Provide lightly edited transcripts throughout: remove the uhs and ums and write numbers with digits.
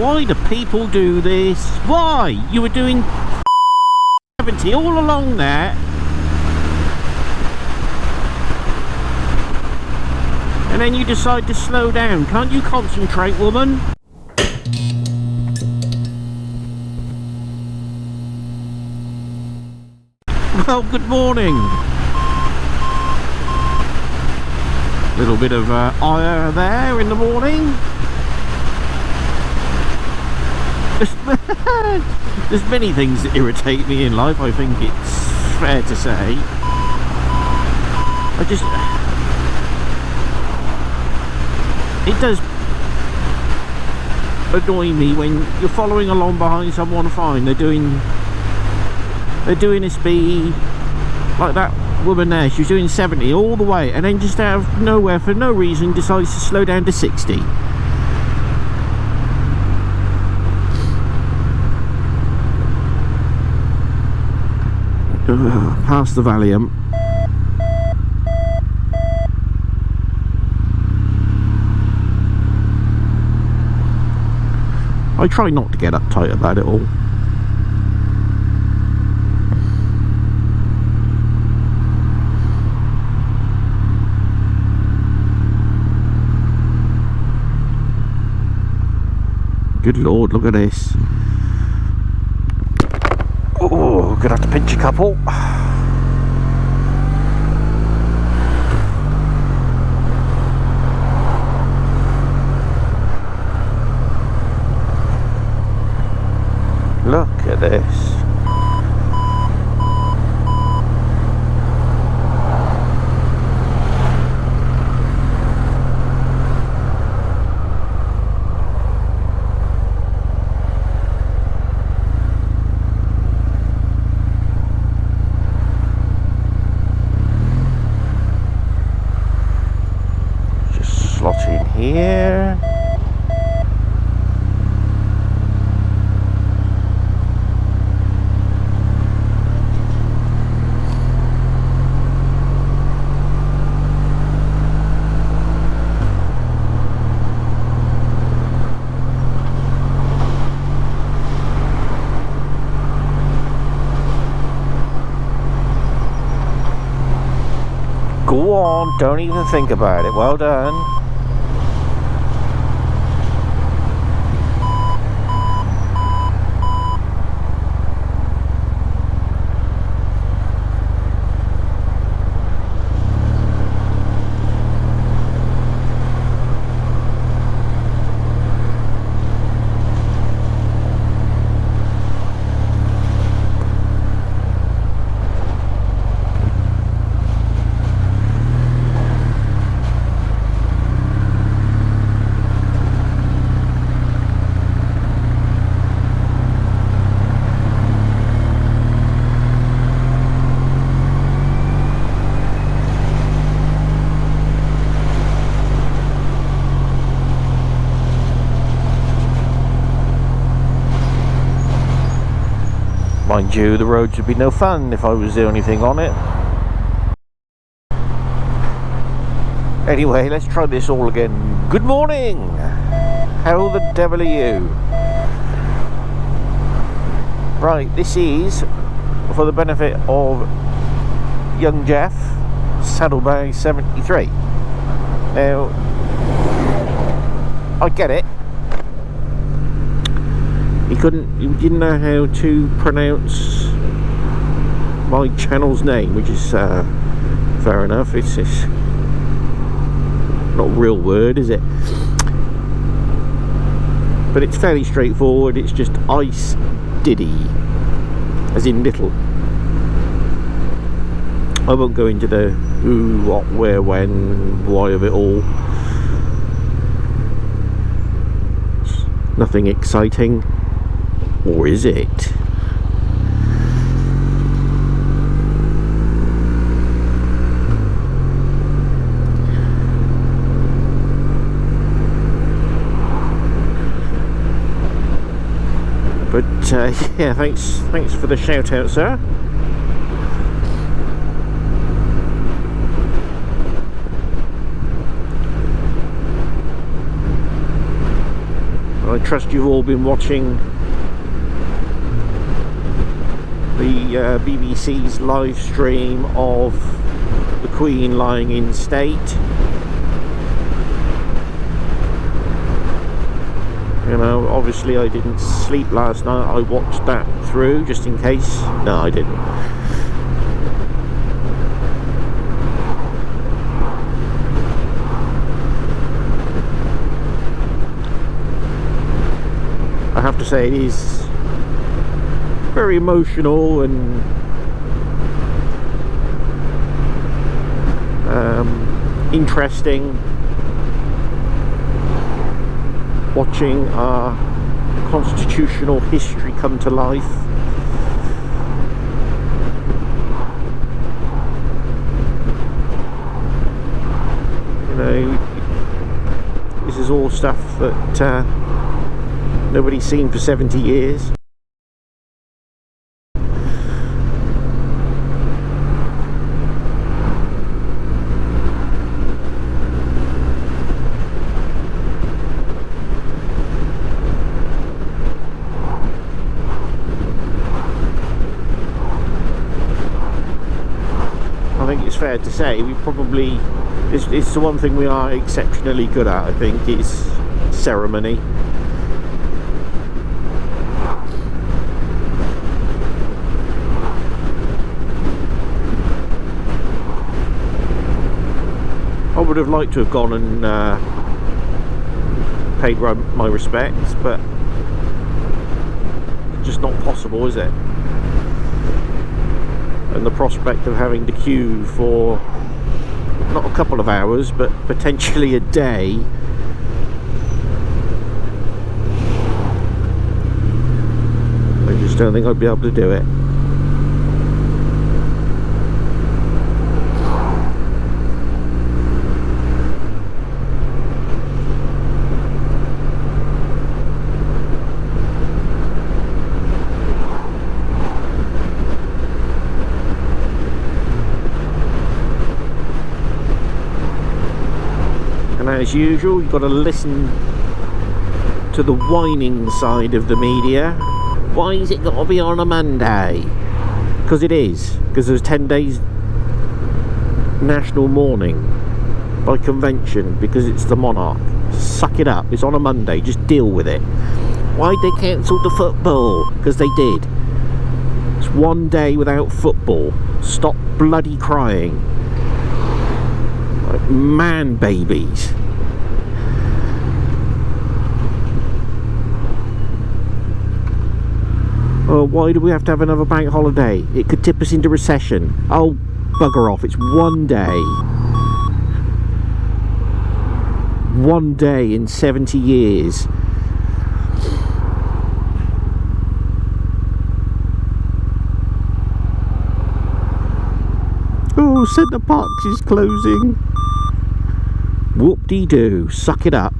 Why do people do this? Why? You were doing 70 all along there. And then you decide to slow down. Can't you concentrate, woman? Well, good morning. Little bit of ire there in the morning. There's many things that irritate me in life, I think it's fair to say. It does annoy me when you're following along behind someone fine. They're doing a speed like that woman there. She was doing 70 all the way, and then just out of nowhere, for no reason, decides to slow down to 60. Past the Valium. I try not to get uptight about it all. Good Lord, look at this. Oh, gonna have to pinch a couple. Look at this. Just slot in here. Go on, don't even think about it. Well done. Mind you, the roads would be no fun if I was the only thing on it. Anyway, let's try this all again. Good morning! How the devil are you? Right, this is for the benefit of young Jeff, Saddlebag 73. Now, I get it. He didn't know how to pronounce my channel's name, which is fair enough. It's not a real word, is it? But it's fairly straightforward. It's just Ice Diddy, as in little. I won't go into the who, what, where, when, why of it all. It's nothing exciting. Or is it? But yeah, thanks for the shout out, sir. I trust you've all been watching the BBC's live stream of the Queen lying in state. You know, obviously I didn't sleep last night. I watched that through just in case. No, I didn't. I have to say it is very emotional and interesting watching our constitutional history come to life. You know, this is all stuff that nobody's seen for 70 years. I think it's fair to say we probably, it's the one thing we are exceptionally good at, I think, is ceremony. I would have liked to have gone and paid my respects, but it's just not possible, is it? And the prospect of having to queue for not a couple of hours but potentially a day, I just don't think I'd be able to do it. As usual, you've got to listen to the whining side of the media. Why is it got to be on a Monday? Because it is. Because there's 10 days national mourning by convention because it's the monarch. Suck it up. It's on a Monday. Just deal with it. Why'd they cancel the football? Because they did. It's one day without football. Stop bloody crying. Like man babies. Oh, why do we have to have another bank holiday? It could tip us into recession. Oh, bugger off. It's one day. One day in 70 years. Oh, Centre Parks is closing. Whoop-dee-doo. Suck it up.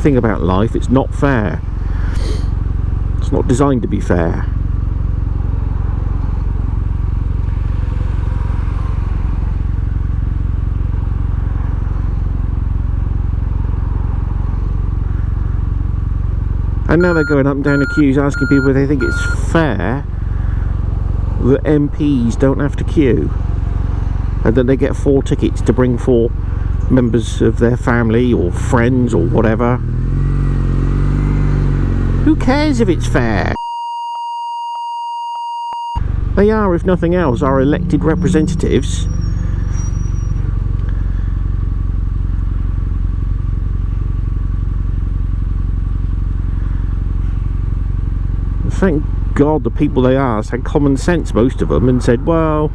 Thing about life, it's not fair. It's not designed to be fair. And now they're going up and down the queues asking people if they think it's fair that MPs don't have to queue and that they get 4 tickets to bring 4 members of their family or friends or whatever. Who cares if it's fair? They are, if nothing else, our elected representatives. Thank God the people they asked had common sense, most of them, and said, well,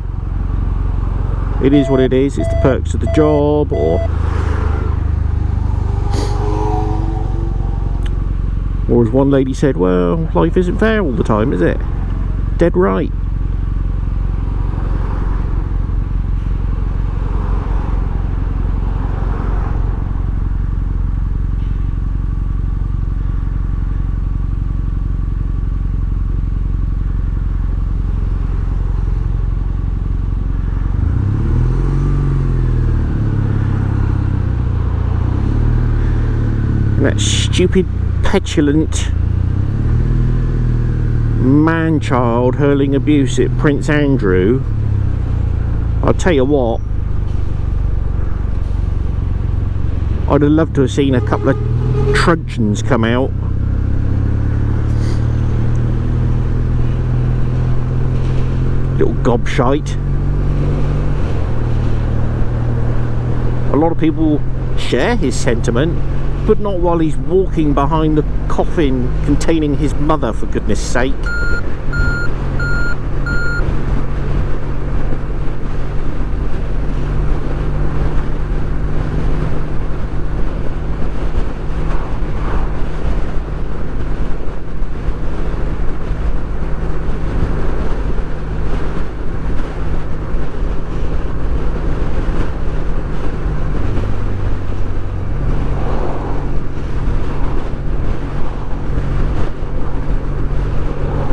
it is what it is, it's the perks of the job, or as one lady said, well, life isn't fair all the time, is it? Dead right. That stupid, petulant man-child hurling abuse at Prince Andrew. I'll tell you what, I'd have loved to have seen a couple of truncheons come out. Little gobshite. A lot of people share his sentiment, but not while he's walking behind the coffin containing his mother, for goodness sake.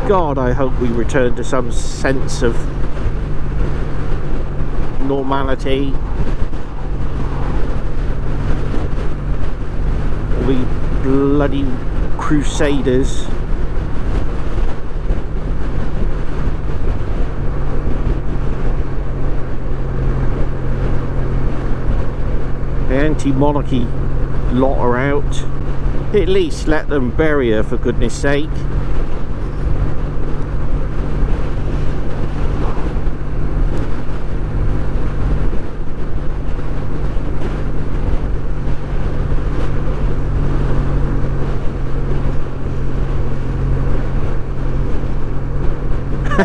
God, I hope we return to some sense of normality. All the bloody crusaders. The anti-monarchy lot are out. At least let them bury her, for goodness sake.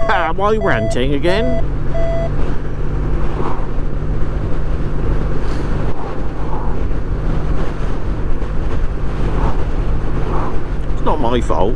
Am I ranting again? It's not my fault.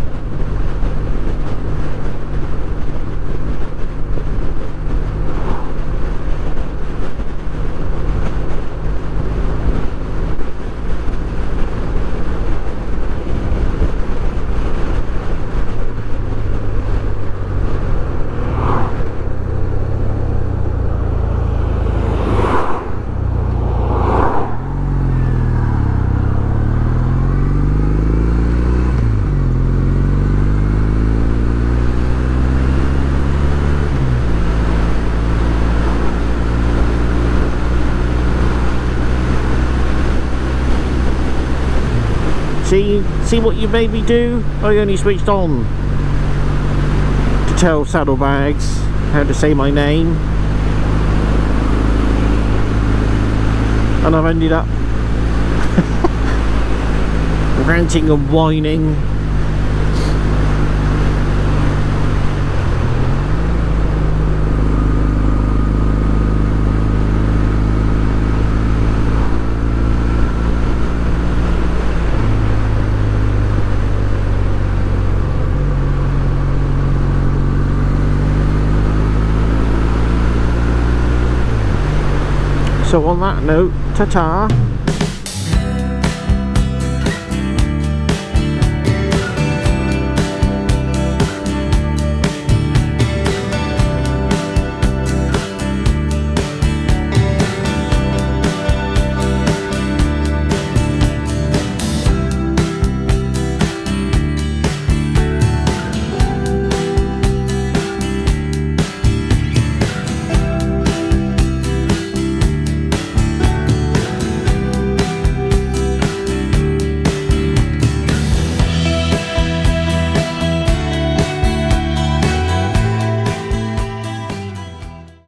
See what you made me do? I only switched on to tell Saddlebags how to say my name, and I've ended up ranting and whining. So on that note, ta-ta.